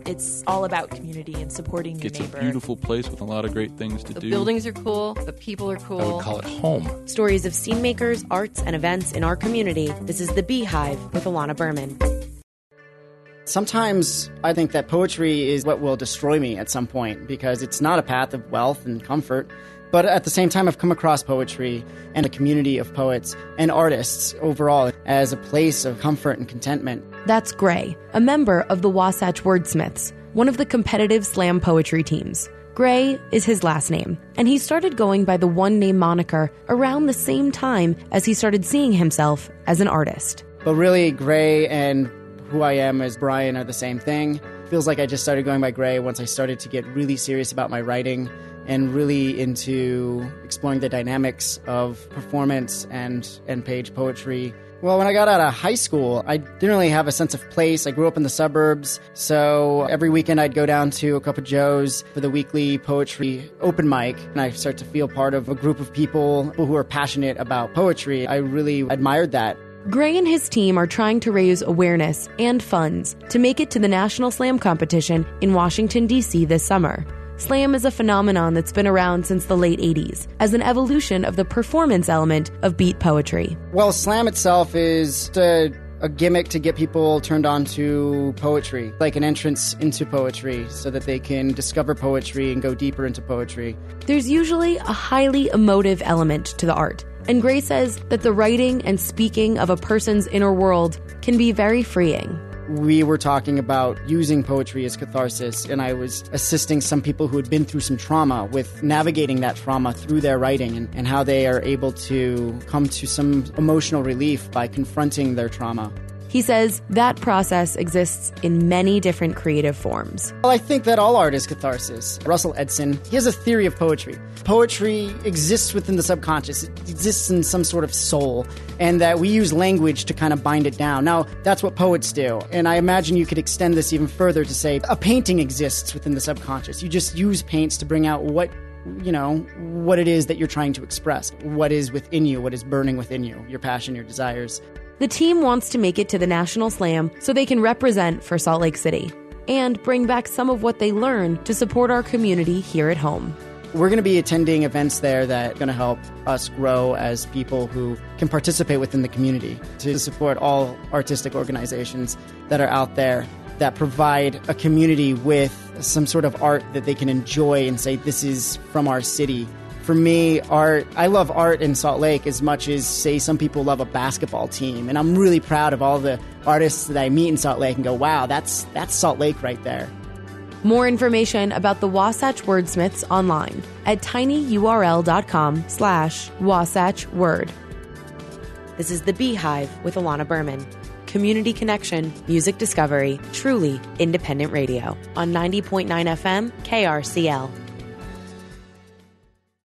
It's all about community and supporting your neighbor. It's a beautiful place with a lot of great things to do. The buildings are cool. The people are cool. I would call it home. Stories of scene makers, arts, and events in our community. This is The Beehive with Alana Burman. Sometimes I think that poetry is what will destroy me at some point because it's not a path of wealth and comfort. But at the same time, I've come across poetry and a community of poets and artists overall as a place of comfort and contentment. That's Gray, a member of the Wasatch Wordsmiths, one of the competitive slam poetry teams. Gray is his last name, and he started going by the one-name moniker around the same time as he started seeing himself as an artist. But really, Gray and who I am as Brian are the same thing. Feels like I just started going by Gray once I started to get really serious about my writing and really into exploring the dynamics of performance and page poetry. Well, when I got out of high school, I didn't really have a sense of place. I grew up in the suburbs, so every weekend I'd go down to a Cup of Joe's for the weekly poetry open mic, and I start to feel part of a group of people who are passionate about poetry. I really admired that. Gray and his team are trying to raise awareness and funds to make it to the National Slam Competition in Washington, D.C. this summer. Slam is a phenomenon that's been around since the late 80s as an evolution of the performance element of beat poetry. Well, slam itself is a gimmick to get people turned on to poetry, like an entrance into poetry so that they can discover poetry and go deeper into poetry. There's usually a highly emotive element to the art, and Gray says that the writing and speaking of a person's inner world can be very freeing. We were talking about using poetry as catharsis, and I was assisting some people who had been through some trauma with navigating that trauma through their writing and how they are able to come to some emotional relief by confronting their trauma. He says that process exists in many different creative forms. Well, I think that all art is catharsis. Russell Edson, he has a theory of poetry. Poetry exists within the subconscious. It exists in some sort of soul, and that we use language to kind of bind it down. Now, that's what poets do, and I imagine you could extend this even further to say a painting exists within the subconscious. You just use paints to bring out what it is that you're trying to express, what is within you, what is burning within you, your passion, your desires. The team wants to make it to the National Slam so they can represent for Salt Lake City and bring back some of what they learned to support our community here at home. We're going to be attending events there that are going to help us grow as people who can participate within the community to support all artistic organizations that are out there that provide a community with some sort of art that they can enjoy and say, this is from our city. For me, I love art in Salt Lake as much as, say, some people love a basketball team. And I'm really proud of all the artists that I meet in Salt Lake and go, wow, that's Salt Lake right there. More information about the Wasatch Wordsmiths online at tinyurl.com/WasatchWord. This is The Beehive with Alana Burman. Community connection, music discovery, truly independent radio on 90.9 FM KRCL.